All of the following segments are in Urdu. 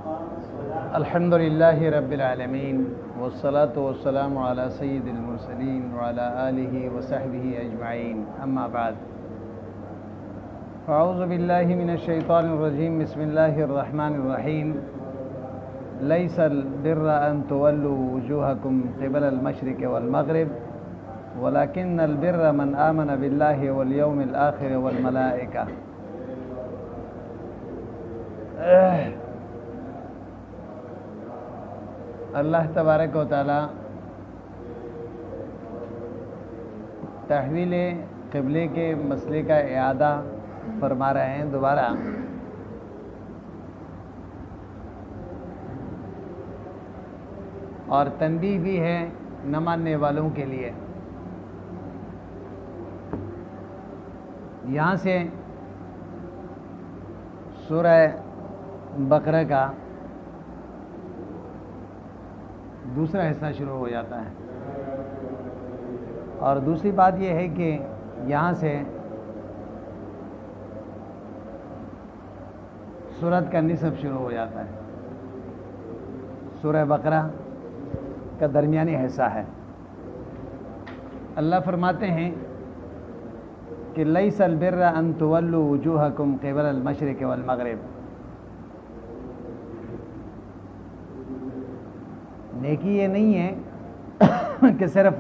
الحمد للہ رب العالمین والصلاة والسلام علی سید المرسلین وعلی آلہ وصحبہ اجمعین اما بعد اعوذ باللہ من الشیطان الرجیم بسم اللہ الرحمن الرحیم لیس البر ان تولوا وجوہکم قبل المشرق والمغرب ولكن البر من آمن باللہ والیوم الآخر والملائکہ۔ اللہ تبارک و تعالی تحویل قبلے کے مسئلے کا اعادہ فرما رہے ہیں دوبارہ، اور تنبیہ بھی ہے نہ ماننے والوں کے لیے۔ یہاں سے سورہ بقرہ کا دوسرا حصہ شروع ہو جاتا ہے، اور دوسری بات یہ ہے کہ یہاں سے سورت کا نصف شروع ہو جاتا ہے۔ سورہ بقرہ کا درمیانی حصہ ہے۔ اللہ فرماتے ہیں کہ لیس البر ان تولوا وجوہکم قبل المشرق والمغرب، نیکی یہ نہیں ہے کہ صرف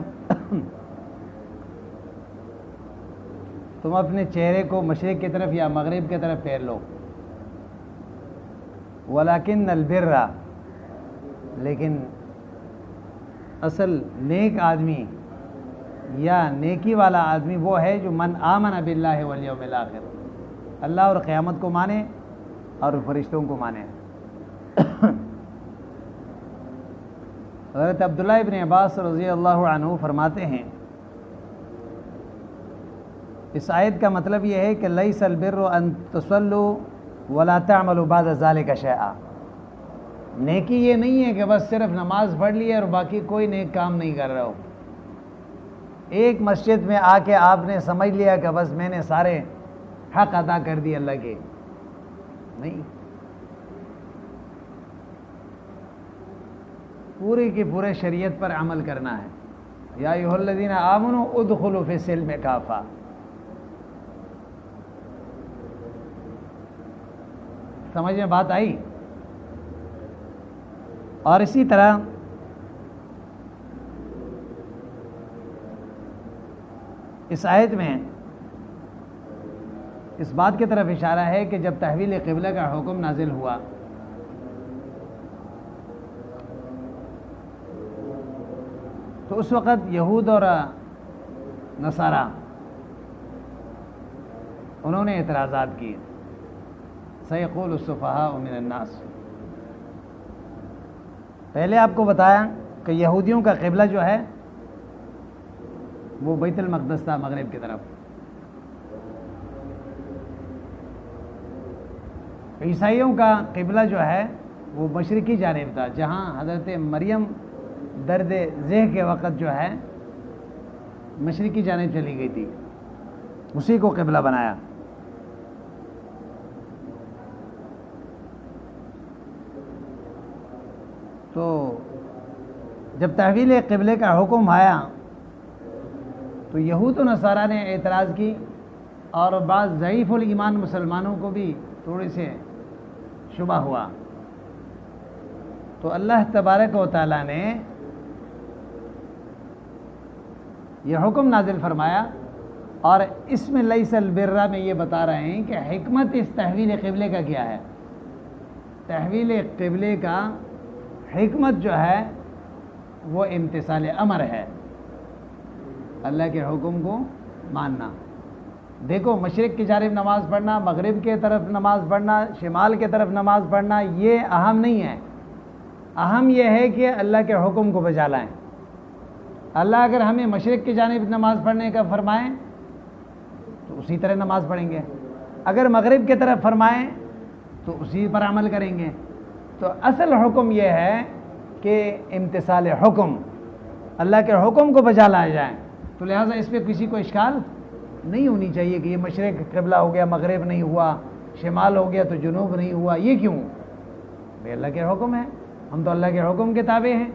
تم اپنے چہرے کو مشرق کی طرف یا مغرب کی طرف پھیر لو، ولیکن البر، لیکن اصل نیک آدمی یا نیکی والا آدمی وہ ہے جو من آمن باللہ والیوم الآخر، اللہ اور قیامت کو مانے اور فرشتوں کو مانے۔ حضرت عبداللہ ابن عباس رضی اللہ عنہ فرماتے ہیں اس آیت کا مطلب یہ ہے کہ لیس البر ان تصلوا ولا تعملوا بعد ذلك شیئا، نیکی یہ نہیں ہے کہ بس صرف نماز پڑھ لی اور باقی کوئی نیک کام نہیں کر رہا ہو۔ ایک مسجد میں آ کے آپ نے سمجھ لیا کہ بس میں نے سارے حق ادا کر دی اللہ کے، نہیں، پورے کی پورے شریعت پر عمل کرنا ہے۔ یا ایھا الذین آمنوا ادخلوا فی السلم کافہ۔ سمجھ میں بات آئی؟ اور اسی طرح اس آیت میں اس بات کی طرف اشارہ ہے کہ جب تحویل قبلہ کا حکم نازل ہوا تو اس وقت یہود اور نصارہ انہوں نے اعتراضات کیے، سیقول السفہاء من الناس۔ پہلے آپ کو بتایا کہ یہودیوں کا قبلہ جو ہے وہ بیت المقدس تھا، مغرب کی طرف۔ عیسائیوں کا قبلہ جو ہے وہ مشرقی جانب تھا، جہاں حضرت مریم درد ذہ کے وقت جو ہے مشرقی جانب چلی گئی تھی، اسی کو قبلہ بنایا۔ تو جب تحویل قبلے کا حکم آیا تو یہود و نصارہ نے اعتراض کی، اور بعض ضعیف الایمان مسلمانوں کو بھی تھوڑے سے شبہ ہوا۔ تو اللہ تبارک و تعالیٰ نے یہ حکم نازل فرمایا، اور اس میں لیس البر میں یہ بتا رہے ہیں کہ حکمت اس تحویل قبلے کا کیا ہے۔ تحویل قبلے کا حکمت جو ہے وہ امتثال امر ہے، اللہ کے حکم کو ماننا۔ دیکھو، مشرق کی جانب نماز پڑھنا، مغرب کے طرف نماز پڑھنا، شمال کے طرف نماز پڑھنا یہ اہم نہیں ہے، اہم یہ ہے کہ اللہ کے حکم کو بجا لائیں۔ اللہ اگر ہمیں مشرق کی جانب نماز پڑھنے کا فرمائیں تو اسی طرح نماز پڑھیں گے، اگر مغرب کی طرف فرمائیں تو اسی پر عمل کریں گے۔ تو اصل حکم یہ ہے کہ امتثال حکم، اللہ کے حکم کو بجا لائے جائیں۔ تو لہٰذا اس پہ کسی کو اشکال نہیں ہونی چاہیے کہ یہ مشرق قبلہ ہو گیا مغرب نہیں ہوا، شمال ہو گیا تو جنوب نہیں ہوا، یہ کیوں؟ یہ اللہ کے حکم ہے، ہم تو اللہ کے حکم کے تابع ہیں۔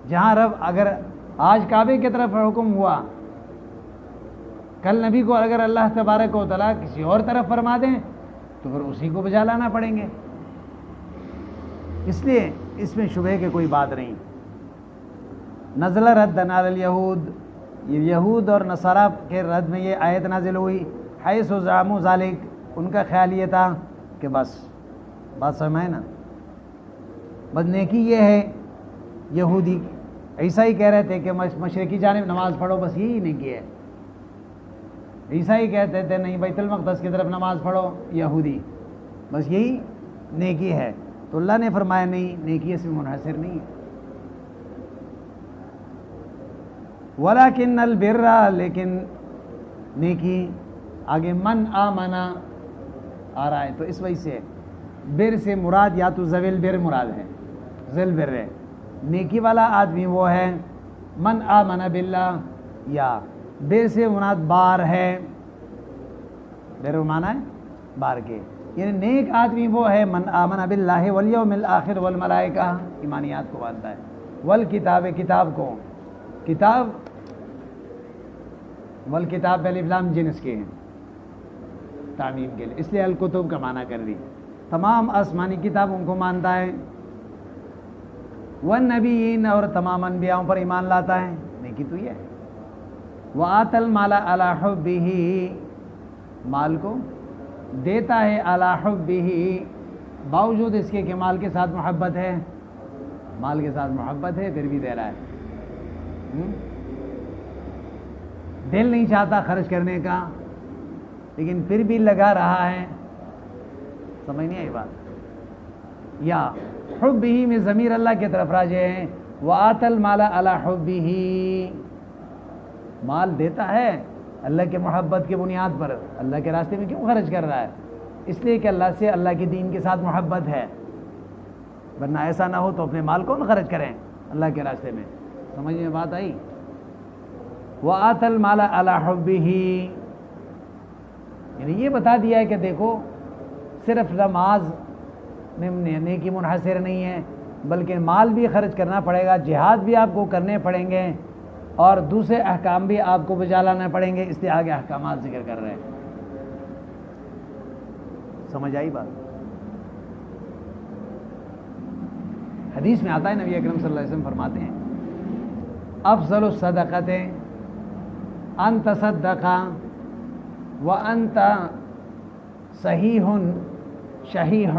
جہاں رب اگر آج کعبے کی طرف حکم ہوا، کل نبی کو اگر اللہ تبارک و تعالیٰ کسی اور طرف فرما دیں تو پھر اسی کو بجا لانا پڑیں گے۔ اس لیے اس میں شبہ کی کوئی بات نہیں۔ نزل ردًا علی الیہود، یہ یہود اور نصارہ کے رد میں یہ آیت نازل ہوئی۔ حیث زعموا ذالک، ان کا خیال یہ تھا کہ بس بات سمجھ نا، بس نیکی یہ ہے، یہودی عیسائی کہہ رہے تھے کہ مشرقی جانب نماز پڑھو، بس یہی نیکی ہے۔ عیسائی کہتے تھے نہیں بیت المقدس کی طرف نماز پڑھو، یہودی بس یہی نیکی ہے۔ تو اللہ نے فرمایا نہیں، نیکی اس میں منحصر نہیں ہے۔ وَلَكِنَّ الْبِرَّ، لیکن نیکی آگے من آمنا آ رہا ہے، تو اس وجہ سے بر سے مراد یا تو ذوی البر مراد ہے، ذی البر ہے، نیکی والا آدمی وہ ہے من آمن باللہ، یا بر سے مراد بار ہے، بر معنی ہے بار کے، یعنی نیک آدمی وہ ہے من آمن باللہ والیوم الآخر والملائکہ، ایمانیات کو مانتا ہے، والکتاب، کتاب کو، کتاب والکتاب الف لام جنس کے ہیں تعمیم کے لیے، اس لیے الکتب کا معنی کر دی، تمام آسمانی کتابوں کو مانتا ہے، والنبیین، اور تمام انبیاءوں پر ایمان لاتا ہے، نیکی تو یہ ہے، وآت المال علی حبہ، مال کو دیتا ہے علی حبہ، باوجود اس کے کہ مال کے ساتھ محبت ہے، مال کے ساتھ محبت ہے پھر بھی دے رہا ہے، دل نہیں چاہتا خرچ کرنے کا لیکن پھر بھی لگا رہا ہے، سمجھ نہیں آئی بات؟ یا حبہ میں ضمیر اللہ کی طرف راجع ہے، وآت المال علی حبہ، مال دیتا ہے اللہ کے محبت کے بنیاد پر، اللہ کے راستے میں کیوں خرچ کر رہا ہے؟ اس لیے کہ اللہ سے، اللہ کے دین کے ساتھ محبت ہے، ورنہ ایسا نہ ہو تو اپنے مال کون خرچ کریں اللہ کے راستے میں، سمجھ میں بات آئی؟ وآت المال علی حبہ، یعنی یہ بتا دیا ہے کہ دیکھو صرف نماز میں نیکی منحصر نہیں ہے، بلکہ مال بھی خرچ کرنا پڑے گا، جہاد بھی آپ کو کرنے پڑیں گے، اور دوسرے احکام بھی آپ کو بجا لانا پڑیں گے، اس لیے آگے احکامات ذکر کر رہے ہیں۔ سمجھ آئی بات؟ حدیث میں آتا ہے نبی اکرم صلی اللہ علیہ وسلم فرماتے ہیں افضل الصدقۃ ان تصدق وانت صحیح شحیح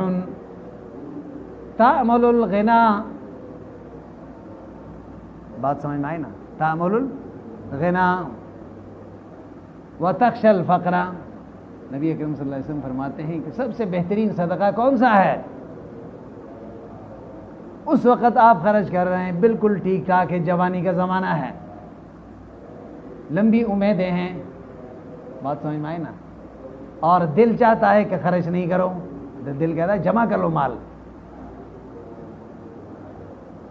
تعمل الغنا، بات سمجھ میں آئی نا؟ تعمل الغنا وتخشى الفقر، نبی اکرم صلی اللہ علیہ وسلم فرماتے ہیں کہ سب سے بہترین صدقہ کون سا ہے؟ اس وقت آپ خرچ کر رہے ہیں بالکل ٹھیک ٹھاک ہے، جوانی کا زمانہ ہے، لمبی امیدیں ہیں، بات سمجھ میں آئی نا؟ اور دل چاہتا ہے کہ خرچ نہیں کرو، دل کہتا ہے جمع کر لو مال،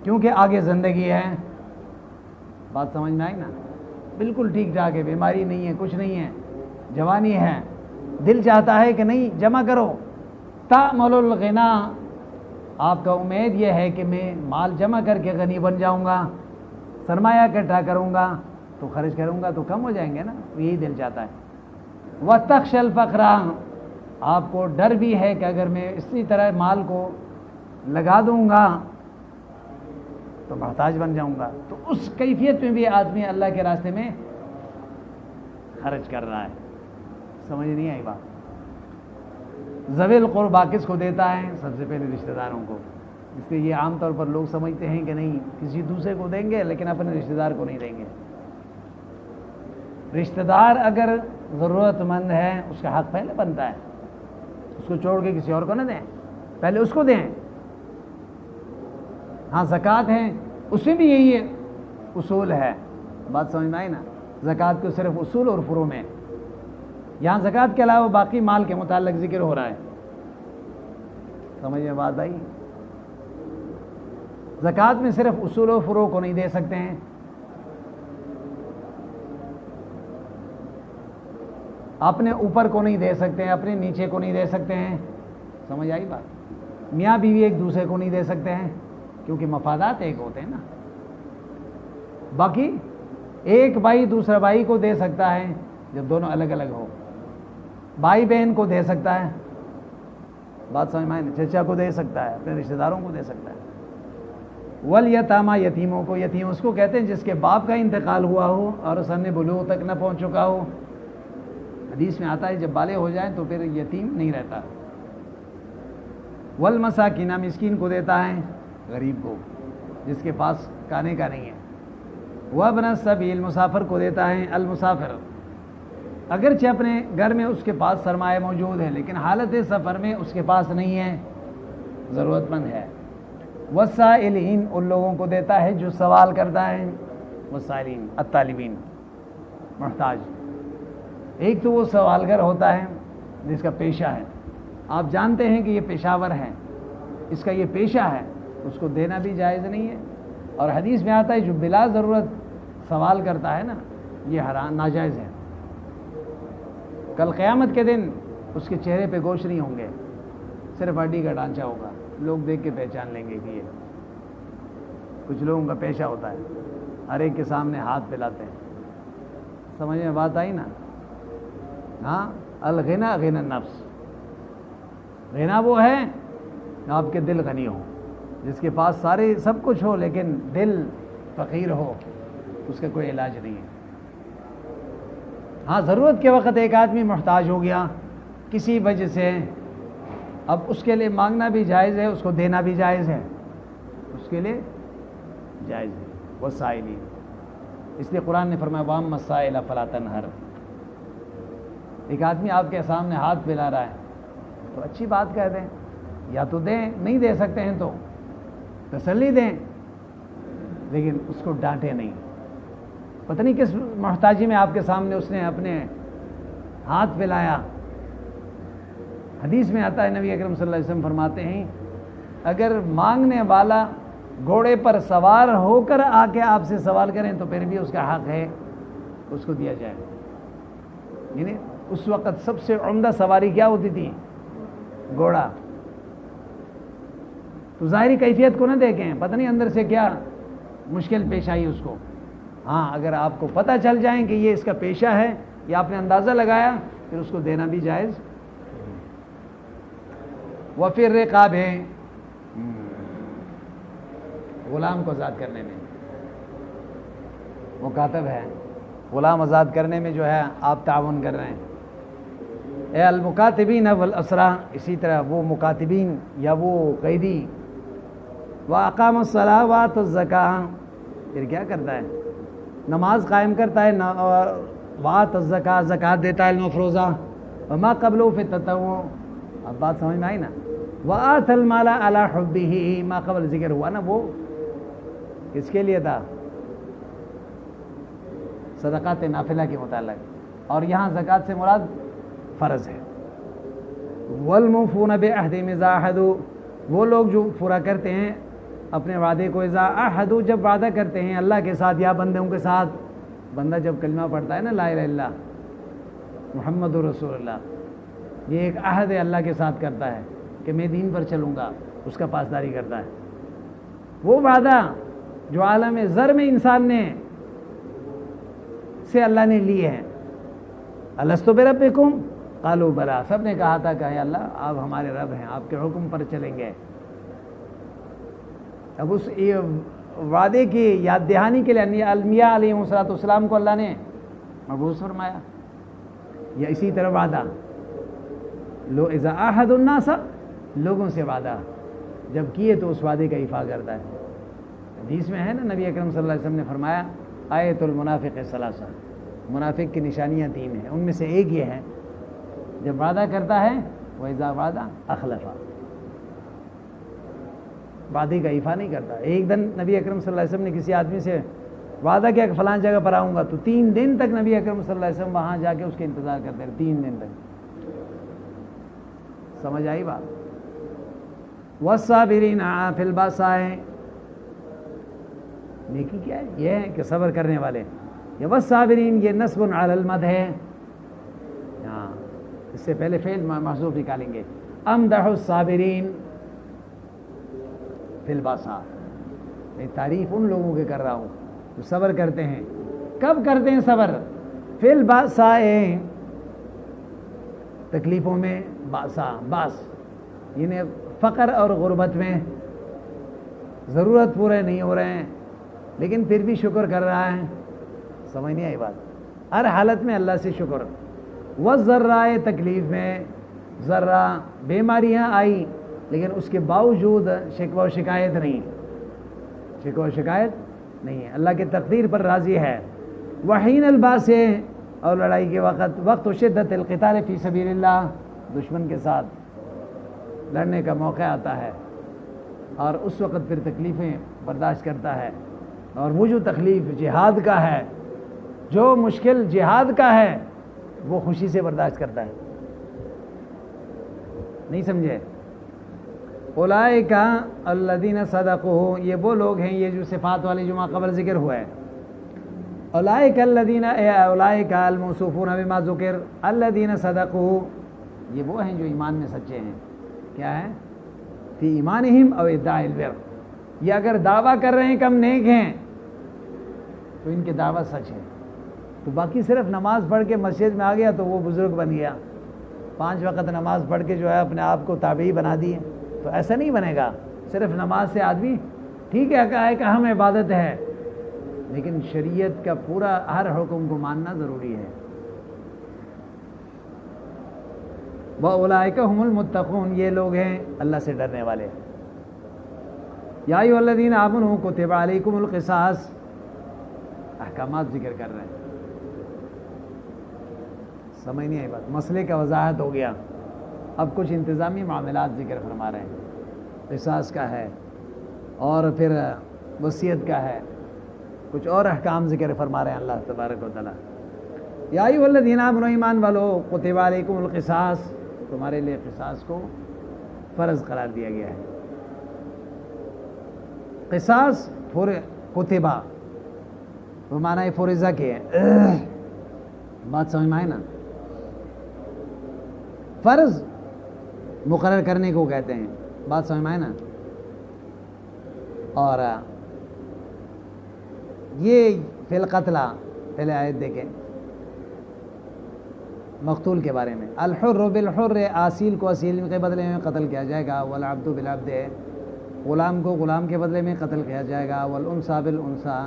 کیونکہ آگے زندگی ہے، بات سمجھ میں آئی نا؟ بالکل ٹھیک ٹھاک ہے، بیماری نہیں ہے، کچھ نہیں ہے، جوانی ہے، دل چاہتا ہے کہ نہیں جمع کرو، تعمل الغنا، آپ کا امید یہ ہے کہ میں مال جمع کر کے غنی بن جاؤں گا، سرمایہ اکٹھا کروں گا تو خرچ کروں گا تو کم ہو جائیں گے نا، یہی دل چاہتا ہے۔ وَتَخْشَى الْفَقْرَ، آپ کو ڈر بھی ہے کہ اگر میں اسی طرح مال کو لگا دوں گا تو محتاج بن جاؤں گا، تو اس کیفیت میں بھی آدمی اللہ کے راستے میں خرچ کر رہا ہے، سمجھ نہیں آئی بات؟ ذوی القربیٰ کس کو دیتا ہے؟ سب سے پہلے رشتہ داروں کو، اس لیے یہ عام طور پر لوگ سمجھتے ہیں کہ نہیں کسی دوسرے کو دیں گے لیکن اپنے رشتہ دار کو نہیں دیں گے۔ رشتہ دار اگر ضرورت مند ہے اس کا حق پہلے بنتا ہے، اس کو چھوڑ کے کسی اور کو نہ دیں، پہلے اس کو دیں۔ ہاں زکوٰۃ ہے، اس میں بھی یہی اصول ہے، بات سمجھ میں آئی نا؟ زکوٰۃ کو صرف اصول اور فروع میں، یہاں زکوٰۃ کے علاوہ باقی مال کے متعلق ذکر ہو رہا ہے، سمجھ میں بات آئی؟ زکوٰۃ میں صرف اصول و فروع کو نہیں دے سکتے ہیں، اپنے اوپر کو نہیں دے سکتے ہیں، اپنے نیچے کو نہیں دے سکتے ہیں، سمجھ آئی بات؟ میاں بیوی ایک دوسرے کو نہیں دے سکتے ہیں کیونکہ مفادات ایک ہوتے ہیں نا. باقی ایک بھائی دوسرا بھائی کو دے سکتا ہے جب دونوں الگ الگ ہو. بھائی بہن کو دے سکتا ہے, بات سمجھ میں, چچا کو دے سکتا ہے, اپنے رشتہ داروں کو دے سکتا ہے. والیتاما, یتیموں کو. یتیم اس کو کہتے ہیں جس کے باپ کا انتقال ہوا ہو اور سن بلوغ تک نہ پہنچ چکا ہو. حدیث میں آتا ہے جب بالغ ہو جائیں تو پھر یتیم نہیں رہتا. والمساکین, مسکین کو دیتا ہے, غریب کو جس کے پاس کھانے کا نہیں ہے. وابن السبیل, مسافر کو دیتا ہے. المسافر اگرچہ اپنے گھر میں اس کے پاس سرمایہ موجود ہے لیکن حالت سفر میں اس کے پاس نہیں ہے, ضرورت مند ہے. والسائلین, ان لوگوں کو دیتا ہے جو سوال کرتا ہے. والسائلین الطالبین, محتاج. ایک تو وہ سوال گر ہوتا ہے جس کا پیشہ ہے, آپ جانتے ہیں کہ یہ پیشاور ہے, اس کا یہ پیشہ ہے, اس کو دینا بھی جائز نہیں ہے. اور حدیث میں آتا ہے جو بلا ضرورت سوال کرتا ہے نا, یہ حرام ناجائز ہے. کل قیامت کے دن اس کے چہرے پہ گوشت نہیں ہوں گے, صرف ہڈی کا ڈھانچہ ہوگا. لوگ دیکھ کے پہچان لیں گے کہ یہ. کچھ لوگوں کا پیشہ ہوتا ہے ہر ایک کے سامنے ہاتھ پھیلاتے ہیں. سمجھ میں بات آئی نا؟ ہاں, الغنا غنى النفس. غنا وہ ہے آپ کے دل غنی ہو, جس کے پاس سارے سب کچھ ہو لیکن دل فقیر ہو, اس کا کوئی علاج نہیں ہے. ہاں, ضرورت کے وقت ایک آدمی محتاج ہو گیا کسی وجہ سے, اب اس کے لیے مانگنا بھی جائز ہے, اس کو دینا بھی جائز ہے, اس کے لیے جائز ہے. والسائلین, اس لیے قرآن نے فرمایا وَأَمَّا السَّائِلَ فَلَا تَنْهَرْ. ایک آدمی آپ کے سامنے ہاتھ پھیلا رہا ہے تو اچھی بات کہہ دیں, یا تو دیں, نہیں دے سکتے ہیں تو تسلی دیں, لیکن اس کو ڈانٹے نہیں. پتہ نہیں کس محتاجی میں آپ کے سامنے اس نے اپنے ہاتھ پھیلایا. حدیث میں آتا ہے نبی اکرم صلی اللہ علیہ وسلم فرماتے ہیں اگر مانگنے والا گھوڑے پر سوار ہو کر آ کے آپ سے سوال کریں تو پھر بھی اس کا حق ہے, اس کو دیا جائے. یعنی اس وقت سب سے عمدہ سواری کیا ہوتی تھی؟ گھوڑا. تو ظاہری کیفیت کو نہ دیکھیں, پتہ نہیں اندر سے کیا مشکل پیش آئی اس کو. ہاں, اگر آپ کو پتہ چل جائیں کہ یہ اس کا پیشہ ہے یا آپ نے اندازہ لگایا, پھر اس کو دینا بھی جائز. وفی الرقاب ہے, غلام کو آزاد کرنے میں. مکاتب ہے, غلام آزاد کرنے میں جو ہے آپ تعاون کر رہے ہیں. اے المکاتبین والاسرا, اسی طرح وہ مکاتبین یا وہ قیدی. واقام الصلاۃ وآتى الزکاۃ, پھر کیا کرتا ہے؟ نماز قائم کرتا ہے, وآتى الزکاۃ, زکوٰۃ دیتا ہے المفروضہ. وما قبلہ فی التطوع, اب بات سمجھ میں آئی نا؟ وآتى المال علی حبہ, ما قبل ذکر ہوا نا, وہ کس کے لیے تھا؟ صدقات نافلہ کے متعلق, اور یہاں زکوٰۃ سے مراد فرض ہے. والموفون بعہدہم اذا عاہدوا, وہ لوگ جو پورا کرتے ہیں اپنے وعدے کو, اذا عاہدوا, جب وعدہ کرتے ہیں اللہ کے ساتھ یا بندوں کے ساتھ. بندہ جب کلمہ پڑھتا ہے نا لا الہ الا اللہ محمد رسول اللہ, یہ ایک عہد اللہ کے ساتھ کرتا ہے کہ میں دین پر چلوں گا, اس کا پاسداری کرتا ہے. وہ وعدہ جو عالم ذر میں انسان نے سے اللہ نے لیے ہیں, الست بربکم قالوا بلا, سب نے کہا تھا کہ اللہ آپ ہمارے رب ہیں, آپ کے حکم پر چلیں گے. اب اس وعدے کی یاد دہانی کے لیے انبیاء علیہ السلام کو اللہ نے مبعوث فرمایا. یا اسی طرح وعدہ لو اذا عاہد الناس, لوگوں سے وعدہ جب کیے تو اس وعدے کا ایفا کرتا ہے. حدیث میں ہے نا, نبی اکرم صلی اللہ علیہ وسلم نے فرمایا آیت المنافق ثلاثہ, منافق کی نشانیاں 3 ہیں, ان میں سے ایک یہ ہے جب وعدہ کرتا ہے وَإِذَا وَعَدَ أَخْلَفَ, وعدے کا ایفا نہیں کرتا. ایک دن نبی اکرم صلی اللہ علیہ وسلم نے کسی آدمی سے وعدہ کیا کہ فلان جگہ پر آؤں گا, تو 3 دن تک نبی اکرم صلی اللہ علیہ وسلم وہاں جا کے اس کے انتظار کرتے ہیں, 3 دن تک. سمجھ آئی بات؟ وَالصَّابِرِينَ فِي الْبَأْسَاءِ, نیکی کیا ہے؟ یہ ہے کہ صبر کرنے والے. یہ وَالصَّابِرِينَ, یہ نصب علی المد ہے, ہاں اس سے پہلے فعل محذوف نکالیں گے. امدح الصابرین, فی الباسا، میں تعریف ان لوگوں کے کر رہا ہوں جو صبر کرتے ہیں. کب کرتے ہیں صبر؟ فی الباسا، تکلیفوں میں، باسا باس یعنی فقر اور غربت میں، ضرورت پورے نہیں ہو رہے ہیں لیکن پھر بھی شکر کر رہا ہے. سمجھ نہیں آئی بات؟ ہر حالت میں اللہ سے شکر. وذرا، تکلیف میں، ذرا بیماریاں آئی لیکن اس کے باوجود شکوہ و شکایت نہیں، شکوہ و شکایت نہیں ہے، اللہ کی تقدیر پر راضی ہے. وحین الباس، اور لڑائی کے وقت، وقت و شدت القتال فی سبیل اللہ، دشمن کے ساتھ لڑنے کا موقع آتا ہے اور اس وقت پھر تکلیفیں برداشت کرتا ہے. اور وہ جو تکلیف جہاد کا ہے، جو مشکل جہاد کا ہے، وہ خوشی سے برداشت کرتا ہے. نہیں سمجھے؟ اولئک الذین صدقوا، یہ وہ لوگ ہیں، یہ جو صفات والی جمعہ قبل ذکر ہوا ہے. اولئک الذین، اولئک الموصوفون بما ذکر، الذین صدقوا، یہ وہ ہیں جو ایمان میں سچے ہیں. کیا ہے؟ فی ایمانہم او ادعاء البر، یہ اگر دعویٰ کر رہے ہیں کہ ہم نیک ہیں تو ان کے دعویٰ سچ ہے. تو باقی صرف نماز پڑھ کے مسجد میں آ گیا تو وہ بزرگ بن گیا، 5 وقت نماز پڑھ کے جو ہے اپنے آپ کو تابعی بنا دیے، تو ایسا نہیں بنے گا. صرف نماز سے آدمی ٹھیک ہے کہ ایک اہم عبادت ہے لیکن شریعت کا پورا ہر حکم کو ماننا ضروری ہے. وَأُولَئِكَ هُمُ الْمُتَّقُونَ، یہ لوگ ہیں اللہ سے ڈرنے والے. یا ایھا الذین آمنوا کتب علیکم القصاص، احکامات ذکر کر رہے ہیں. سمجھ نہیں آئی بات؟ مسئلے کا وضاحت ہو گیا. اب کچھ انتظامی معاملات ذکر فرما رہے ہیں. قصاص کا ہے اور پھر وصیت کا ہے، کچھ اور احکام ذکر فرما رہے ہیں اللہ تبارک و تعالیٰ. یا ایھا الذین آمنوا، ایمان والو، کتب علیکم القصاص، تمہارے لیے قصاص کو فرض قرار دیا گیا ہے. قصاص کتبہ وہ معنی فرضہ کے ہے. بات سمجھ میں آئے نا؟ فرض مقرر کرنے کو کہتے ہیں. بات سمجھ میں آئے نا؟ اور یہ فی القتلہ، پہلے آیت دیکھیں مقتول کے بارے میں. الحر بالحر، اصیل کو اصیل کے بدلے میں قتل کیا جائے گا. والعبد بالعبد، غلام کو غلام کے بدلے میں قتل کیا جائے گا. والانثى بالانثى،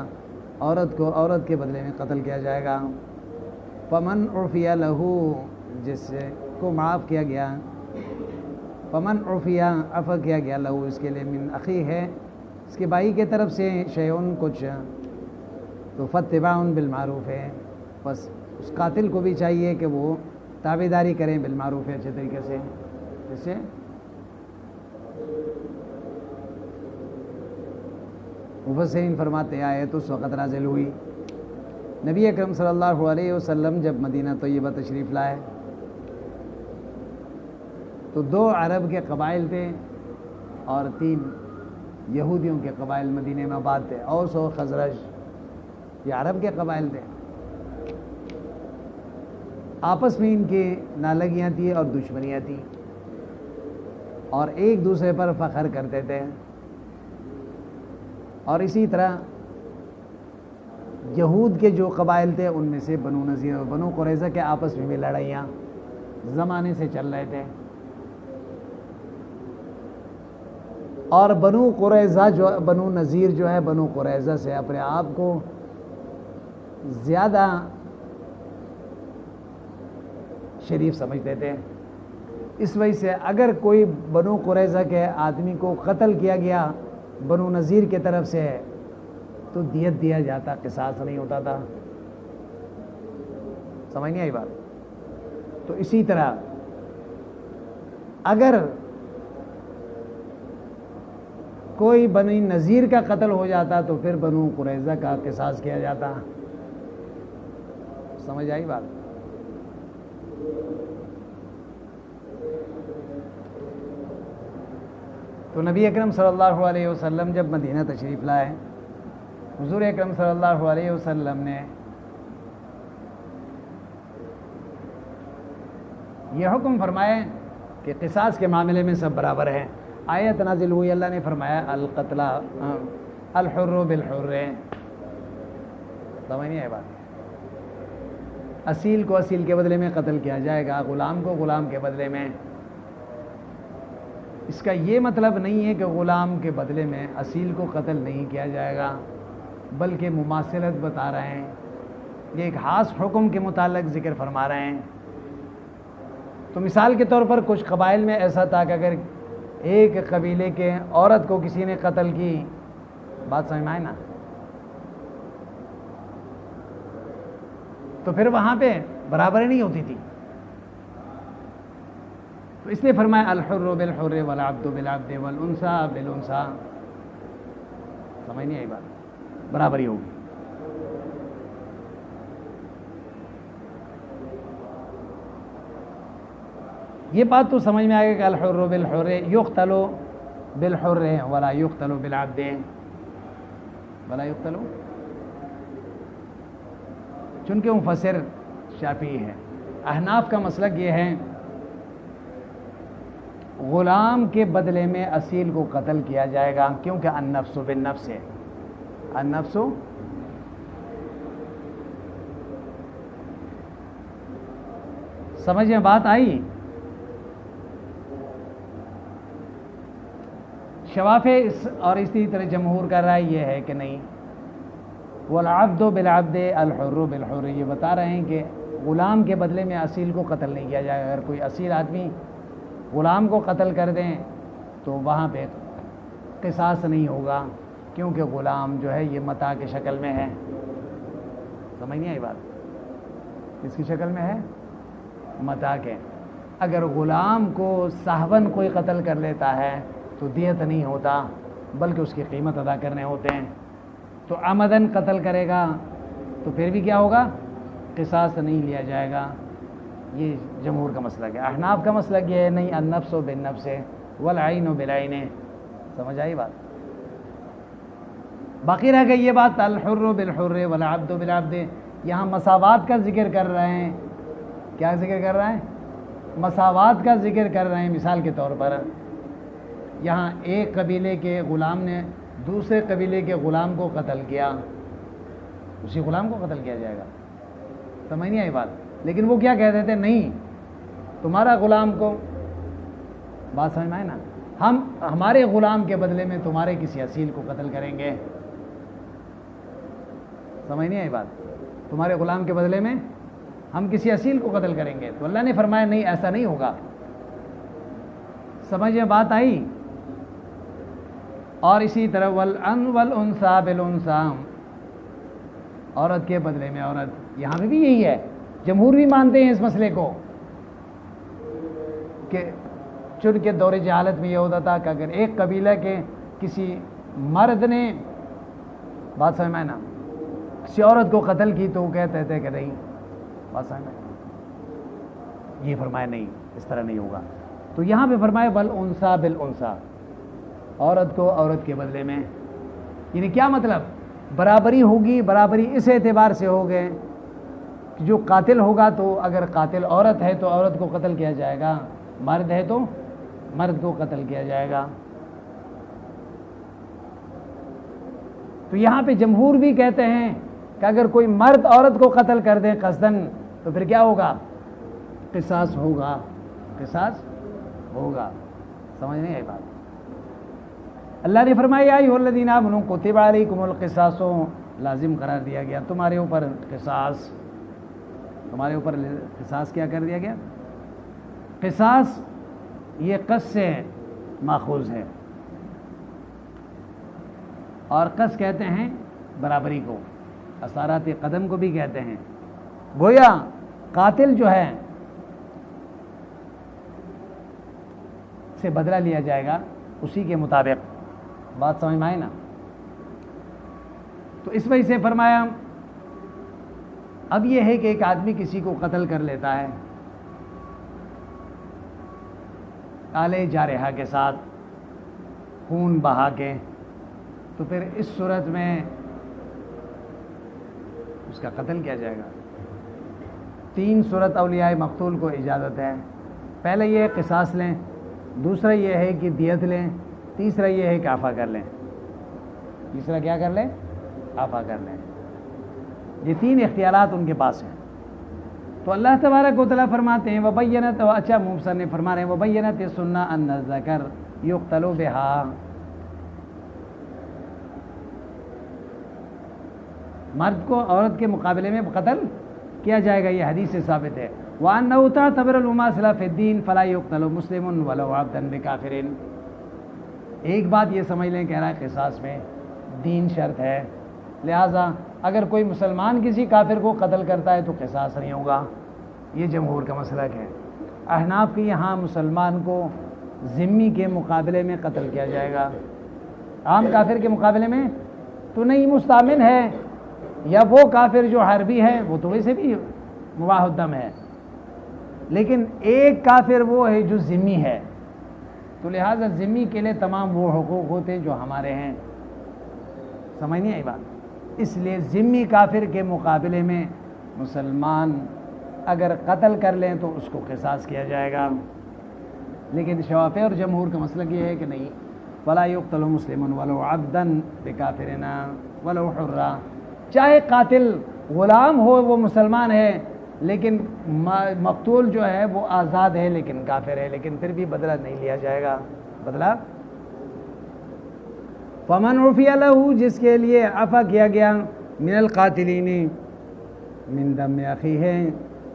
عورت کو عورت کے بدلے میں قتل کیا جائے گا. فمن عفی لہ، جس کو معاف کیا گیا، فمن عفی، عفو کیا گیا، لہو اس کے لیے، من اخی ہے، اس کے بھائی کی طرف سے، شیئن کچھ، تو فاتباع بالمعروف ہے، بس اس قاتل کو بھی چاہیے کہ وہ تابعداری کریں بالمعروف ہے، اچھے طریقے سے. جس سے مفسرین فرماتے ہیں آیت اس وقت نازل ہوئی نبی اکرم صلی اللہ علیہ وسلم جب مدینہ طیبہ تشریف لائے تو 2 عرب کے قبائل تھے اور 3 یہودیوں کے قبائل مدینہ میں آباد تھے. اوس اور خزرج، یہ عرب کے قبائل تھے. آپس میں ان کی نالگیاں تھیں اور دشمنیاں تھیں اور ایک دوسرے پر فخر کرتے تھے. اور اسی طرح یہود کے جو قبائل تھے ان میں سے بنو نذیر اور بنو قریظہ کے آپس میں بھی لڑائیاں زمانے سے چل رہے تھے. اور بنو قریظہ جو بنو نذیر جو ہے بنو قریظہ سے اپنے آپ کو زیادہ شریف سمجھتے تھے. اس وجہ سے اگر کوئی بنو قریظہ کے آدمی کو قتل کیا گیا بنو نذیر کی طرف سے تو دیت دیا جاتا، قصاص نہیں ہوتا تھا. سمجھ نہیں آئی بات؟ تو اسی طرح اگر کوئی بنی نذیر کا قتل ہو جاتا تو پھر بنو قریظہ کا قصاص کیا جاتا. سمجھ آئی بات؟ تو نبی اکرم صلی اللہ علیہ وسلم جب مدینہ تشریف لائے، حضور اکرم صلی اللہ علیہ وسلم نے یہ حکم فرمائے کہ قصاص کے معاملے میں سب برابر ہیں. آیت نازل ہوئی، اللہ نے فرمایا القتلہ الحر بالحر، سمجھ نہیں آئی بات؟ اصیل کو اصیل کے بدلے میں قتل کیا جائے گا، غلام کو غلام کے بدلے میں۔ اس کا یہ مطلب نہیں ہے کہ غلام کے بدلے میں اصیل کو قتل نہیں کیا جائے گا، بلکہ مماثلت بتا رہے ہیں، یہ ایک خاص حکم کے متعلق ذکر فرما رہے ہیں۔ تو مثال کے طور پر کچھ قبائل میں ایسا تھا کہ اگر ایک قبیلے کے عورت کو کسی نے قتل کی، بات سمجھ میں آئے نا، تو پھر وہاں پہ برابری نہیں ہوتی تھی، تو اس لیے فرمایا الحر بالحر والعبد بالعبد والانثى بالانثى، سمجھ نہیں آئی بات؟ برابری ہوگی۔ یہ بات تو سمجھ میں آئے گا کہ الحر بالحر یقتل بالحر ولا یقتل بالعبد ولا یقتل، چونکہ مفسر شافعی ہے۔ احناف کا مسلک یہ ہے غلام کے بدلے میں اصیل کو قتل کیا جائے گا، کیونکہ النفس بالنفس ہے، النفس۔ سمجھ میں بات آئی؟ شوافع اور اسی طرح جمہور کا رائے یہ ہے کہ نہیں، والعبد بالعبد الحر بالحر، یہ بتا رہے ہیں کہ غلام کے بدلے میں اصیل کو قتل نہیں کیا جائے گا۔ اگر کوئی اصیل آدمی غلام کو قتل کر دیں تو وہاں پہ قصاص نہیں ہوگا، کیونکہ غلام جو ہے یہ متاع کی شکل میں ہے۔ سمجھ نہیں آئی بات؟ کس کی شکل میں ہے؟ متاع کے۔ اگر غلام کو سہون کوئی قتل کر لیتا ہے تو دیت نہیں ہوتا، بلکہ اس کی قیمت ادا کرنے ہوتے ہیں۔ تو عمدن قتل کرے گا تو پھر بھی کیا ہوگا؟ قصاص نہیں لیا جائے گا۔ یہ جمہور کا مسلک ہے۔ احناف کا مسلک یہ ہے نہیں، النفس بالنفس والعین بالعین۔ سمجھ آئی بات؟ باقی رہ گئی یہ بات الحر بالحر والعبد بالعبد۔ یہاں مساوات کا ذکر کر رہے ہیں۔ کیا ذکر کر رہے ہیں؟ مساوات کا ذکر کر رہے ہیں۔ مثال کے طور پر یہاں ایک قبیلے کے غلام نے دوسرے قبیلے کے غلام کو قتل کیا، اسی غلام کو قتل کیا جائے گا۔ سمجھ نہیں آئی بات؟ لیکن وہ کیا کہتے تھے؟ نہیں، تمہارا غلام کو، بات سمجھ میں آئے نا، ہم ہمارے غلام کے بدلے میں تمہارے کسی اصیل کو قتل کریں گے۔ سمجھ نہیں آئی بات؟ تمہارے غلام کے بدلے میں ہم کسی اصیل کو قتل کریں گے۔ تو اللہ نے فرمایا نہیں، ایسا نہیں ہوگا۔ سمجھ میں بات آئی؟ اور اسی طرح والانثى بالانثى، عورت کے بدلے میں عورت، یہاں پہ بھی یہی ہے۔ جمہور بھی مانتے ہیں اس مسئلے کو کہ چن کے دور جہالت میں یہ ہوتا تھا کہ اگر ایک قبیلہ کے کسی مرد نے، بات سمجھ میں نا، کسی عورت کو قتل کی تو وہ کہتے تھے کہ نہیں، بات سمجھ میں، یہ فرمایا نہیں، اس طرح نہیں ہوگا۔ تو یہاں پہ فرمایا والانثى بالانثى، عورت کو عورت کے بدلے میں، یعنی کیا مطلب؟ برابری ہوگی۔ برابری اس اعتبار سے ہوگے کہ جو قاتل ہوگا تو اگر قاتل عورت ہے تو عورت کو قتل کیا جائے گا، مرد ہے تو مرد کو قتل کیا جائے گا۔ تو یہاں پہ جمہور بھی کہتے ہیں کہ اگر کوئی مرد عورت کو قتل کر دے قصدن تو پھر کیا ہوگا؟ قصاص ہوگا، قصاص ہوگا۔ سمجھ نہیں آئی بات؟ اللہ نے فرمایا یا ایھا الذین آمنوا کتب علیکم القصاص، لازم قرار دیا گیا تمہارے اوپر قصاص، تمہارے اوپر قصاص کیا کر دیا گیا؟ قصاص یہ قص سے ماخوذ ہے، اور قص کہتے ہیں برابری کو، اثارات قدم کو بھی کہتے ہیں۔ گویا قاتل جو ہے سے بدلہ لیا جائے گا اسی کے مطابق۔ بات سمجھ میں آئی نا؟ تو اس وجہ سے فرمایا اب یہ ہے کہ ایک آدمی کسی کو قتل کر لیتا ہے کالے جارحہ کے ساتھ، خون بہا کے، تو پھر اس صورت میں اس کا قتل کیا جائے گا۔ 3 صورت اولیاء مقتول کو اجازت ہے۔ پہلے یہ قصاص لیں، دوسرا یہ ہے کہ دیت لیں، تیسرا یہ ہے کہ عفا کر لیں، تیسرا کیا کر لیں؟ عفا کر لیں۔ یہ تین اختیارات ان کے پاس ہیں۔ تو اللہ تبارک و تعالیٰ فرماتے ہیں وبینت، اچھا مفسر نے فرما رہے ہیں وبینت سنہ ان الذکر یقتل بہا، مرد کو عورت کے مقابلے میں قتل کیا جائے گا، یہ حدیث سے ثابت ہے۔ وَأَنَّهُ تَعْتَبِرُ الْمُمَاثِلَةَ فِي الدِّينِ فَلَا يُقْتَلُ مُسْلِمٌ وَلَوْ عَبْدًا بِكَافِرٍ۔ ایک بات یہ سمجھ لیں کہہ رہا ہے قصاص میں دین شرط ہے، لہٰذا اگر کوئی مسلمان کسی کافر کو قتل کرتا ہے تو قصاص نہیں ہوگا، یہ جمہور کا مسلک ہے۔ احناف کے یہاں مسلمان کو ذمی کے مقابلے میں قتل کیا جائے گا، عام کافر کے مقابلے میں تو نہیں، مستامن ہے یا وہ کافر جو حربی ہے وہ تو ویسے بھی مباح الدم ہے، لیکن ایک کافر وہ ہے جو ذمی ہے، تو لہٰذا ذمی کے لیے تمام وہ حقوق ہوتے ہیں جو ہمارے ہیں۔ سمجھ نہیں آئی بات؟ اس لیے ذمی کافر کے مقابلے میں مسلمان اگر قتل کر لیں تو اس کو قصاص کیا جائے گا، لیکن شوافی اور جمہور کا مسلک یہ ہے کہ نہیں، وَلَا يُقْتَلُ مُسْلِمٌ وَلَوْ عَبْدًا بِكَافِرٍ وَلَوْ حُرًّا، چاہے قاتل غلام ہو وہ مسلمان ہے لیکن مقتول جو ہے وہ آزاد ہے لیکن کافر ہے، لیکن پھر بھی بدلہ نہیں لیا جائے گا، بدلہ۔ فَمَنْ عُفِيَ لَهُ، جس کے لیے عفا کیا گیا، من القاتلین، من دم اخی ہے،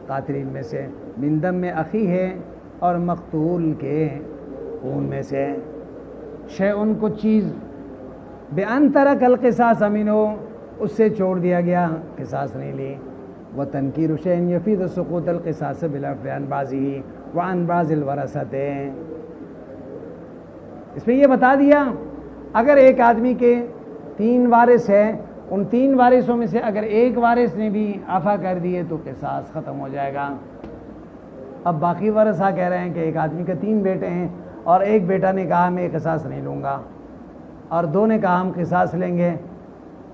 قاتلین میں سے، من دم اخی ہے، اور مقتول کے خون میں سے، شیء کو چیز، بِأَنْ تَرَكَ الْقِصَاصَ مِنْهُ، اس سے چھوڑ دیا گیا، قصاص نہیں لی۔ وَتَنْكِيرُ شَيْءٍ يَفِيدُ سُقُوطَ الْقِصَاصِ بِالْعَفْوِ عَنْ بَعْضِهِ وَعَنْ بَعْضِ الْوَرَثَةِ، اس میں یہ بتا دیا اگر ایک آدمی کے 3 وارث ہیں، ان 3 وارثوں میں سے اگر ایک وارث نے بھی عفا کر دیے تو قصاص ختم ہو جائے گا۔ اب باقی ورثہ کہہ رہے ہیں کہ ایک آدمی کے 3 بیٹے ہیں اور ایک بیٹا نے کہا میں قصاص نہیں لوں گا اور 2 نے کہا ہم قصاص لیں گے،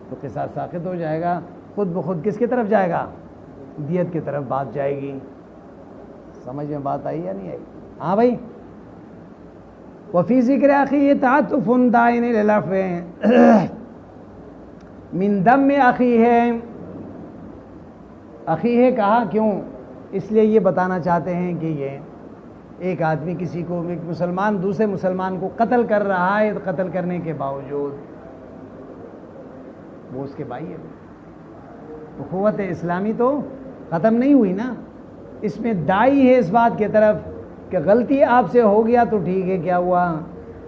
تو قصاص ساقط ہو جائے گا، خود بخود کس کی طرف جائے گا؟ دیت کی طرف بات جائے گی۔ سمجھ میں بات آئی یا نہیں آئی؟ ہاں بھائی۔ وفی ذکر اخی تعطف داعٍ للعفو من دم اخی ہے، اخی ہے کہا کیوں؟ اس لیے یہ بتانا چاہتے ہیں کہ یہ ایک آدمی کسی کو، ایک مسلمان دوسرے مسلمان کو قتل کر رہا ہے، قتل کرنے کے باوجود وہ اس کے بھائی ہے، اخوت اسلامی تو ختم نہیں ہوئی نا، اس میں داعی ہے اس بات کی طرف کہ غلطی آپ سے ہو گیا تو ٹھیک ہے، کیا ہوا،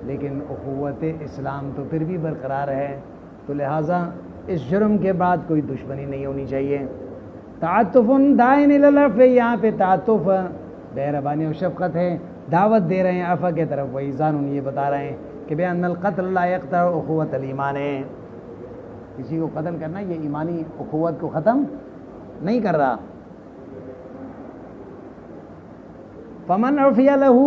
لیکن اخوت اسلام تو پھر بھی برقرار ہے، تو لہٰذا اس جرم کے بعد کوئی دشمنی نہیں ہونی چاہیے۔ تعطف داعٍ للعفو، یہاں پہ تعطف مہربانی و شفقت ہے، دعوت دے رہے ہیں عفو کی طرف، وَإِذَانٌ یہ بتا رہے ہیں کہ بِأَنَّ الْقَتْلَ لَا يَقْطَعُ أُخُوَّةَ الْإِيمَانِ، کسی کو قتل کرنا یہ ایمانی اخوت کو ختم نہیں کر رہا۔ فمن عفی لہ،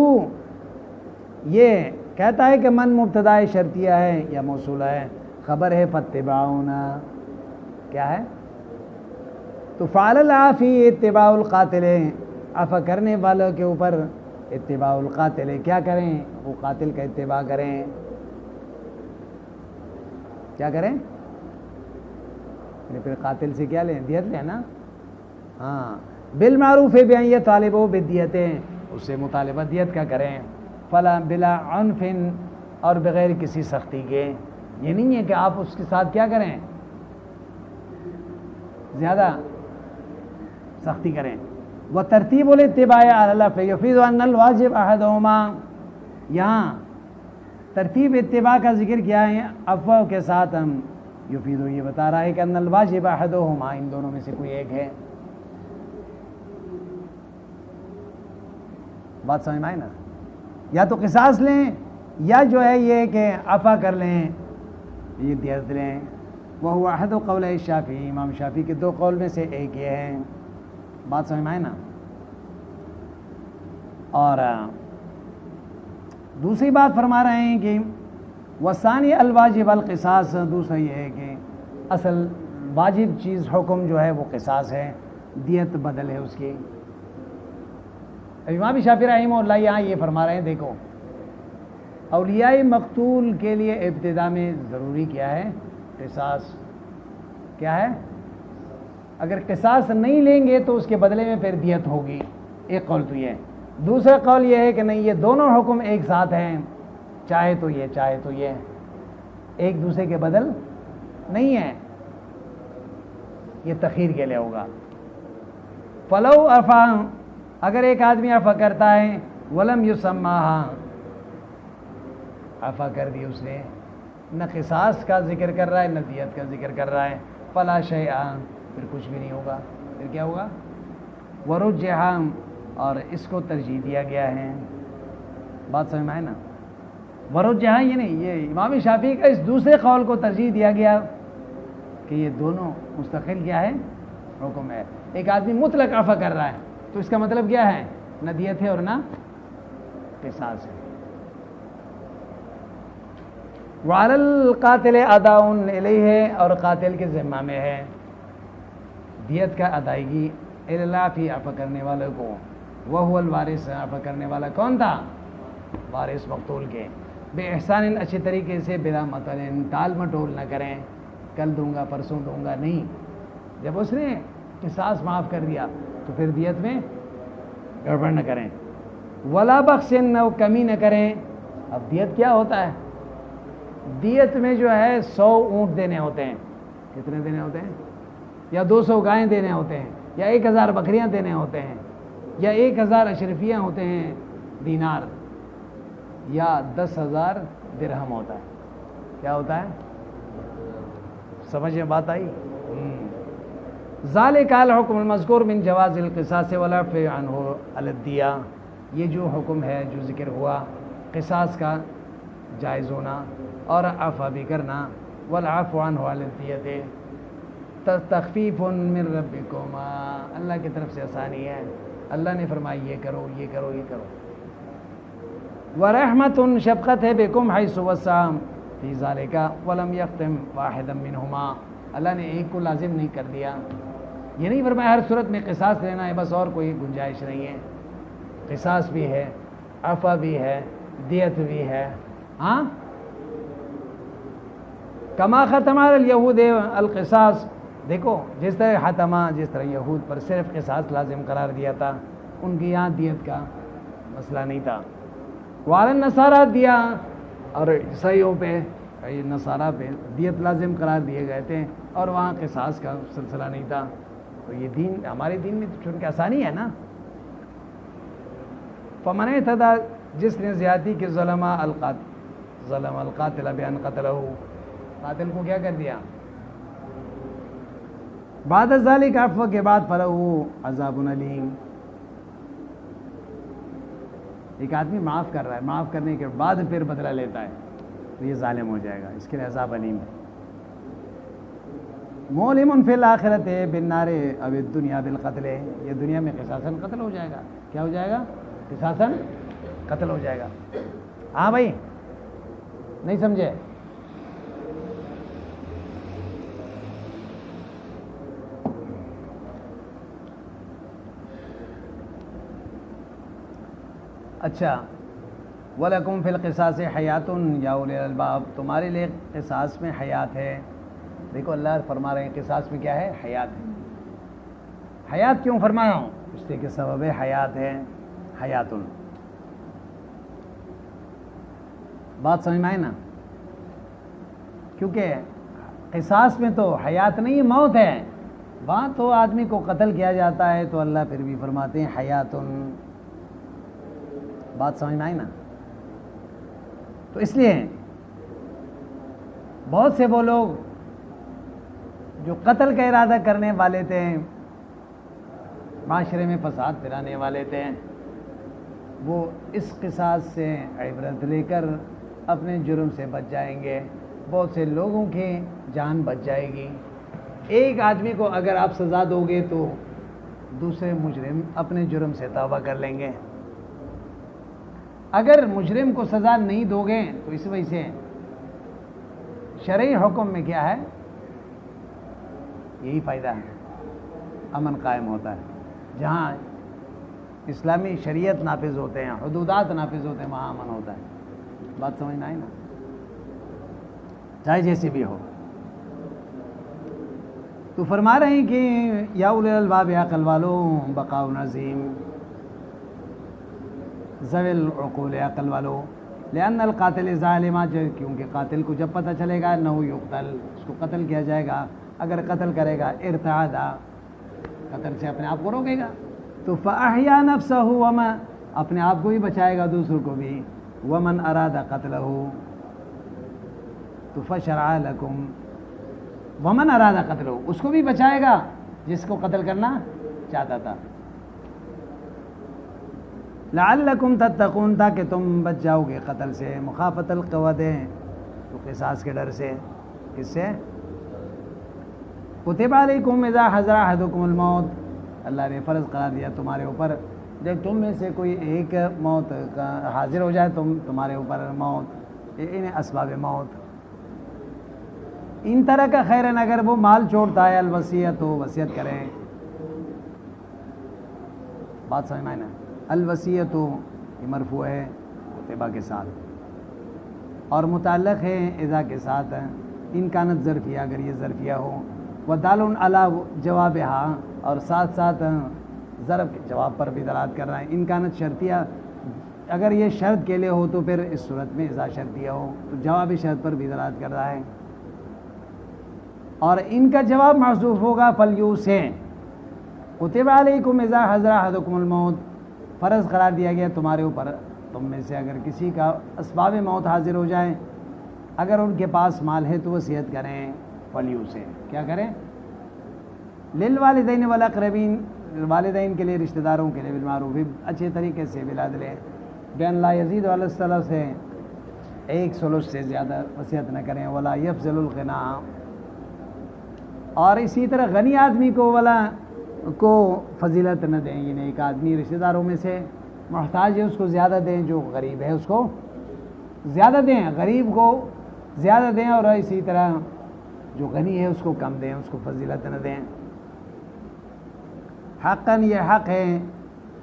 یہ کہتا ہے کہ من مبتدا شرطیہ ہے یا موصولہ ہے، خبر ہے فاتباعون، کیا ہے؟ تو فعل العافی اتباع القاتل، عفا کرنے والوں کے اوپر اتباع القاتل، کیا کریں؟ وہ قاتل کا اتباع کریں، کیا کریں؟ پھر قاتل سے کیا لیں؟ دیت لیں نا، ہاں، بالمعروف بأن یطالبوا بالدیت، اس سے مطالبہ دیت کا کریں، فلا بلا عنف، اور بغیر کسی سختی کے، یہ نہیں ہے کہ آپ اس کے ساتھ کیا کریں؟ زیادہ سختی کریں۔ وترتیب الاتباع علی العفو یفید ان الواجب احدهما، یہاں ترتیب اتباع کا ذکر کیا ہے عفو کے ساتھ، ہم یفیدو یہ بتا رہا ہے کہ ان الواجب احدهما، ان دونوں میں سے کوئی ایک ہے۔ بات سمجھ میں آئی نا؟ یا تو قصاص لیں یا جو ہے یہ کہ عفا کر لیں، یہ دیت لیں۔ وہو احد قول الشافعی، امام شافعی کے 2 قول میں سے ایک یہ ہے۔ بات سمجھ میں آئی نا؟ اور دوسری بات فرما رہے ہیں کہ وثانی الواجب القصاص، دوسرا یہ ہے کہ اصل واجب چیز حکم جو ہے وہ قصاص ہے، دیت بدل ہے اس کی۔ امام شافعی رحمہ اللہ یہاں یہ فرما رہے ہیں، دیکھو اولیاء مقتول کے لیے ابتدا میں ضروری کیا ہے؟ قصاص. کیا ہے؟ اگر قصاص نہیں لیں گے تو اس کے بدلے میں پھر دیت ہوگی. ایک قول تو یہ ہے. دوسرا قول یہ ہے کہ نہیں، یہ دونوں حکم ایک ساتھ ہیں، چاہے تو یہ چاہے تو یہ، ایک دوسرے کے بدل نہیں ہے، یہ تخیر کے لیے ہوگا. فلو عفا، اگر ایک آدمی عفا کرتا ہے، ولم یسماہا، عفا کر دی اس نے، نہ قصاص کا ذکر کر رہا ہے نہ دیت کا ذکر کر رہا ہے، فلا شیئا، پھر کچھ بھی نہیں ہوگا. پھر کیا ہوگا؟ ورجحا، اور اس کو ترجیح دیا گیا ہے. بات سمجھ میں آئے نا؟ ورجحا یہ نہیں، یہ امام شافعی کا اس دوسرے قول کو ترجیح دیا گیا کہ یہ دونوں مستقل کیا ہے؟ حکم ہے. ایک آدمی مطلق عفا کر رہا ہے تو اس کا مطلب کیا ہے؟ نہ دیت ہے اور نہ قصاص ہے. وعلی القاتل اداء الیہ، اور قاتل کے ذمہ میں ہے دیت کا ادائیگی، الا فی عفا کرنے والے کو، وہو الوارث، عفا کرنے والا کون تھا؟ وارث مقتول کے. بے احسان، اچھے طریقے سے، بلا مطل، ٹال مٹول نہ کریں، کل دوں گا پرسوں دوں گا، نہیں. جب اس نے قصاص معاف کر دیا تو پھر دیت میں گڑبڑ نہ کریں. ولا بخس، نہ کمی نہ کریں. اب دیت کیا ہوتا ہے؟ دیت میں جو ہے 100 اونٹ دینے ہوتے ہیں. کتنے دینے ہوتے ہیں؟ یا 200 گائیں دینے ہوتے ہیں، یا 1000 بکریاں دینے ہوتے ہیں، یا 1000 اشرفیاں ہوتے ہیں دینار، یا 10,000 درہم ہوتا ہے. کیا ہوتا ہے؟ سمجھ میں بات آئی؟ ذالک الحکم المذکور من جواز القصاص والعفو عنہ علی الدیہ، یہ جو حکم ہے جو ذکر ہوا قصاص کا جائز ہونا اور عفو بھی کرنا، والعفو عنہ علی الدیہ تخفیف من ربکم، اللہ کی طرف سے آسانی ہے، اللہ نے فرمایا یہ کرو یہ کرو یہ کرو. ورحمت، شفقت ہے، بکم حیث وسع فی ذالک ولم یختم واحدا منہما، اللہ نے ایک کو لازم نہیں کر دیا. یہ نہیں فرمایا ہر صورت میں قصاص لینا ہے بس، اور کوئی گنجائش نہیں ہے. قصاص بھی ہے، عفو بھی ہے، دیت بھی ہے. ہاں، کما ختم الیہود القصاص، دیکھو جس طرح ختمہ، جس طرح یہود پر صرف قصاص لازم قرار دیا تھا، ان کے یہاں دیت کا مسئلہ نہیں تھا. وعلی النصارى دیا، اور عیسائیوں پہ، نصارہ پہ دیت لازم قرار دیے گئے تھے، اور وہاں قصاص کا سلسلہ نہیں تھا. تو یہ دین، ہمارے دین میں تو چونکہ آسانی ہے نا. فمن اعتدى، جس نے زیادتی کی، ظلم القاتل بان قتلہ، قاتل کو کیا کر دیا؟ بعد ذالک، عفو کے بعد، فلہ عذاب علیم. ایک آدمی معاف کر رہا ہے، معاف کرنے کے بعد پھر بدلہ لیتا ہے تو یہ ظالم ہو جائے گا، اس کے لیے عذاب علیم ہے. مولم فی الآخرت بالنار او الدنیا بالقتل، یہ دنیا میں قصاصاً قتل ہو جائے گا. کیا ہو جائے گا؟ قصاصاً قتل ہو جائے گا. ہاں بھائی، نہیں سمجھے؟ اچھا، وَلَكُمْ فِي الْقِصَاصِ حَيَاتٌ یا اولی الالباب، تمہارے لیے قصاص میں حیات ہے. دیکھو اللہ فرما رہے ہیں قصاص میں کیا ہے؟ حیات ہے. حیات کیوں فرمایا ہوں؟ اس لیے کہ سبب حیات ہے، حیات. بات سمجھ میں آئے نا؟ کیونکہ قصاص میں تو حیات نہیں، موت ہے. بات تو آدمی کو قتل کیا جاتا ہے تو اللہ پھر بھی فرماتے ہیں حیات. بات سمجھ میں آئی نا؟ تو اس لیے بہت سے وہ لوگ جو قتل کا ارادہ کرنے والے تھے، معاشرے میں فساد پھیلانے والے تھے، وہ اس قصاص سے عبرت لے کر اپنے جرم سے بچ جائیں گے. بہت سے لوگوں کی جان بچ جائے گی. ایک آدمی کو اگر آپ سزا دو گے تو دوسرے مجرم اپنے جرم سے توبہ کر لیں گے. اگر مجرم کو سزا نہیں دو گے تو اس وجہ سے شرعی حکم میں کیا ہے؟ یہی فائدہ ہے، امن قائم ہوتا ہے. جہاں اسلامی شریعت نافذ ہوتے ہیں، حدودات نافذ ہوتے ہیں، وہاں امن ہوتا ہے. بات سمجھنا ہے نا، چاہے جیسے بھی ہو. تو فرما رہے ہیں کہ یا اولی الالباب عقل والوں بقاء عظیم ذوی العقول عقل والوں لأن القاتل ظالم، کیونکہ قاتل کو جب پتہ چلے گا انہ یقتل، اس کو قتل کیا جائے گا، اگر قتل کرے گا ارتعد، قتل سے اپنے آپ کو روکے گا، تو فاحیا نفسہ ومن، اپنے آپ کو بھی بچائے گا دوسروں کو بھی، ومن اراد قتلہ تو فشرع لکم، ومن اراد قتلہ، اس کو بھی بچائے گا جس کو قتل کرنا چاہتا تھا، لعلکم تتقون، تاکہ تم بچ جاؤ گے قتل سے، مخافت القوت، تو قصاص کے ڈر سے، کس سے؟ کتب علیکم اذا حضر احدکم الموت، اللہ نے فرض قرار دیا تمہارے اوپر جب تم میں سے کوئی ایک موت کا حاضر ہو جائے، تمہارے اوپر موت، ان اسباب موت، ان طرح کا خیرن، اگر وہ مال چھوڑتا ہے، الوصیت، تو وصیت کریں. بات سمجھ میں نا، الوصیت یہ مرفوع ہے کتبہ کے ساتھ، اور متعلق ہے اذا کے ساتھ، ان کانت ظرفیہ، اگر یہ ظرفیہ ہو، ودال علی جوابہا، اور ساتھ ساتھ ضرب کے جواب پر بھی دلالت کر رہا ہے. ان کانت شرطیہ، اگر یہ شرط کے لیے ہو تو پھر اس صورت میں اذا شرطیہ ہو تو جواب شرط پر بھی دلالت کر رہا ہے. اور ان کا جواب محذوف ہوگا فلیوسے، کتب علیکم اذا حضر احدکم الموت، فرض قرار دیا گیا تمہارے اوپر، تم میں سے اگر کسی کا اسباب موت حاضر ہو جائیں، اگر ان کے پاس مال ہے تو وصیت کریں، فلیوسے، کیا کریں؟ للوالدین والاقربین، والدین کے لیے، رشتہ داروں کے لیے، بالمعروف، اچھے طریقے سے، بالعدل، بین لا یزید علی الثلث سے، ایک ثلث سے زیادہ وصیت نہ کریں، ولا یفضل الغنا، اور اسی طرح غنی آدمی کو ولا کو فضیلت نہ دیں، یعنی ایک آدمی رشتہ داروں میں سے محتاج ہے اس کو زیادہ دیں، جو غریب ہے اس کو زیادہ دیں، غریب کو زیادہ دیں، اور اسی طرح جو غنی ہے اس کو کم دیں، اس کو فضیلت نہ دیں. حقاً، یہ حق ہے،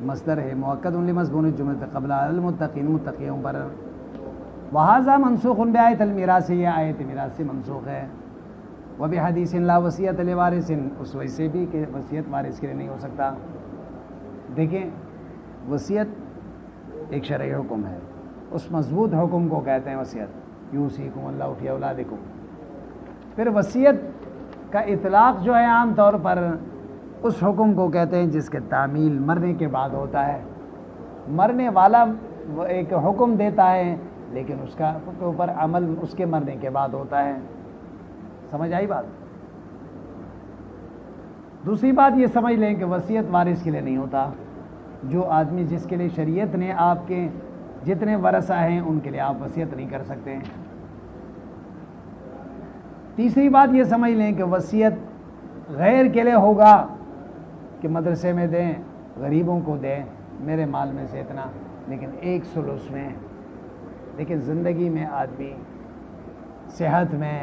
مصدر ہے مؤکد لمضمون الجملۃ قبل المتقین، متقیوں پر. وہذا منسوخ بآیت المیراث، یہ آیت میراث سے منسوخ ہے. وبحدیث لا وصیت لوارث، اس وجہ سے بھی کہ وصیت وارث کے لیے نہیں ہو سکتا. دیکھیں، وصیت ایک شرعی حکم ہے، اس مضبوط حکم کو کہتے ہیں وصیت، یوصیکم اللہ فی اولادکم. پھر وصیت کا اطلاق جو ہے عام طور پر اس حکم کو کہتے ہیں جس کے تعمیل مرنے کے بعد ہوتا ہے. مرنے والا ایک حکم دیتا ہے لیکن اس کا اوپر عمل اس کے مرنے کے بعد ہوتا ہے. سمجھ آئی بات؟ دوسری بات یہ سمجھ لیں کہ وصیت وارث کے لیے نہیں ہوتا، جو آدمی جس کے لیے شریعت نے آپ کے جتنے ورثہ ہیں ان کے لیے آپ وصیت نہیں کر سکتے. تیسری بات یہ سمجھ لیں کہ وصیت غیر کے لیے ہوگا کہ مدرسے میں دیں، غریبوں کو دیں، میرے مال میں سے اتنا، لیکن ایک ثلث میں. لیکن زندگی میں آدمی صحت میں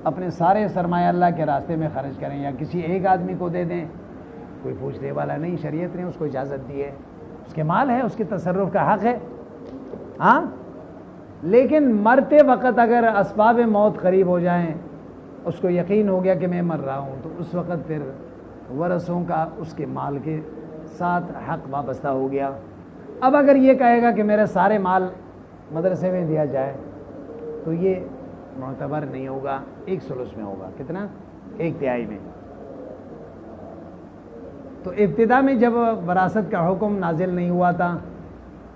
اپنے سارے سرمایہ اللہ کے راستے میں خرچ کریں یا کسی ایک آدمی کو دے دیں، کوئی پوچھنے والا نہیں، شریعت نے اس کو اجازت دی ہے، اس کے مال ہے، اس کے تصرف کا حق ہے. ہاں، لیکن مرتے وقت اگر اسباب موت قریب ہو جائیں، اس کو یقین ہو گیا کہ میں مر رہا ہوں، تو اس وقت پھر ورثوں کا اس کے مال کے ساتھ حق وابستہ ہو گیا. اب اگر یہ کہے گا کہ میرے سارے مال مدرسے میں دیا جائے تو یہ معتبر نہیں ہوگا، ایک ثلث میں ہوگا. کتنا؟ ایک تہائی میں. تو ابتدا میں جب وراثت کا حکم نازل نہیں ہوا تھا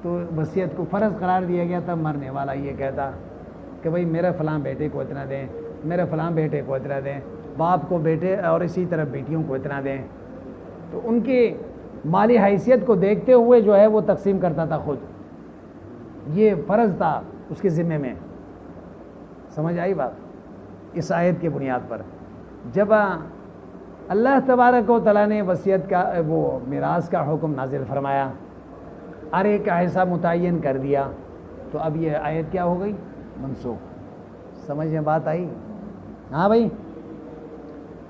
تو وصیت کو فرض قرار دیا گیا تھا. مرنے والا یہ کہتا کہ بھئی میرے فلاں بیٹے کو اتنا دیں، میرے فلاں بیٹے کو اتنا دیں، باپ کو بیٹے اور اسی طرح بیٹیوں کو اتنا دیں. تو ان کی مالی حیثیت کو دیکھتے ہوئے جو ہے وہ تقسیم کرتا تھا خود. یہ فرض تھا اس کے ذمے میں. سمجھ آئی بات؟ اس آیت کی بنیاد پر جب اللہ تبارک و تعالیٰ نے وصیت کا وہ میراث کا حکم نازل فرمایا اور ایک حصہ متعین کر دیا تو اب یہ آیت کیا ہو گئی؟ منسوخ. سمجھ میں بات آئی؟ ہاں بھائی.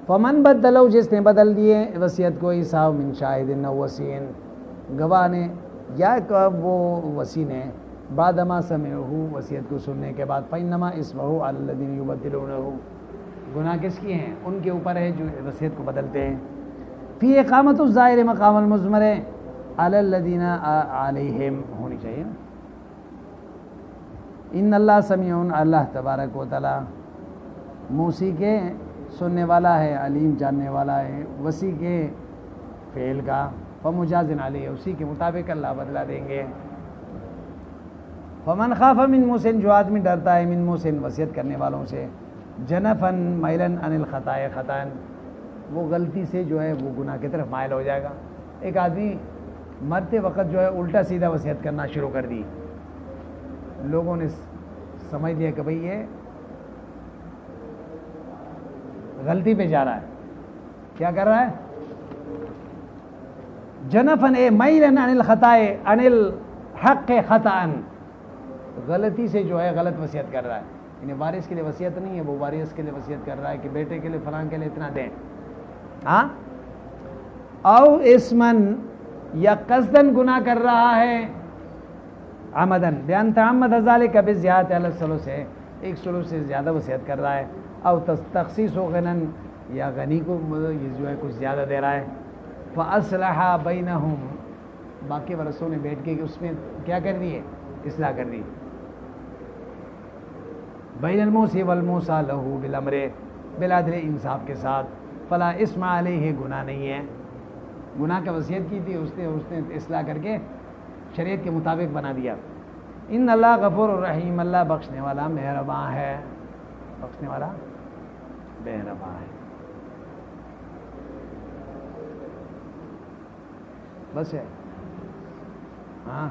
فمن بدلو، جس نے بدل دیے وصیت کو، عیسیٰ من شاہد نو وسین، گواہ نے یا وہ وسی نے بعد ما سمعہ وصیت کو سننے کے بعد فإنما اسمہ علی الذین یبدلونہ گناہ کس کی ہیں؟ ان کے اوپر ہے جو وصیت کو بدلتے ہیں. فی اقامت الظاہر مقام المضمر علی الذین علیہم ہونی چاہیے. ان اللہ سمیع اللہ تبارک و تعالی موسی کے سننے والا ہے، علیم جاننے والا ہے، وسیع کے فعل کا فمجاز علیہ اسی کے مطابق اللہ بدلہ دیں گے. فمن خاف من موسن جو آدمی ڈرتا ہے من موسن وصیت کرنے والوں سے جنفن میلن عن الخطائے خطان وہ غلطی سے جو ہے وہ گناہ کی طرف مائل ہو جائے گا. ایک آدمی مرتے وقت جو ہے الٹا سیدھا وصیت کرنا شروع کر دی، لوگوں نے سمجھ لیا کہ بھئی یہ غلطی پہ جا رہا ہے. کیا کر رہا ہے؟ جنفن میلن عن الخطائے عن الحق خطان غلطی سے جو ہے غلط وصیت کر رہا ہے. یعنی وارث کے لیے وصیت نہیں ہے، وہ وارث کے لیے وصیت کر رہا ہے کہ بیٹے کے لیے فلاں کے لیے اتنا دیں. ہاں او اسمن یا قصدن گناہ کر رہا ہے عمدن بیان تعمد ذالک بزیادۃ علی الثلث سے ایک ثلث سے زیادہ وصیت کر رہا ہے. او تخصیص و غنن یا غنی کو یہ جو ہے کچھ زیادہ دے رہا ہے. فاصلح بینہم باقی ورثوں نے بیٹھ کے اس میں کیا کر دی ہے؟ اصلاح کر دی. بین الموسی والموسیٰ لہو بالامر بالعدل انصاف کے ساتھ فلا اسم علیہ گناہ نہیں ہے. گناہ کا وصیت کی تھی اس نے اصلاح کر کے شریعت کے مطابق بنا دیا. ان اللہ غفور الرحیم اللہ بخشنے والا مہرباں ہے، بخشنے والا مہرباں ہے. بس ہے. ہاں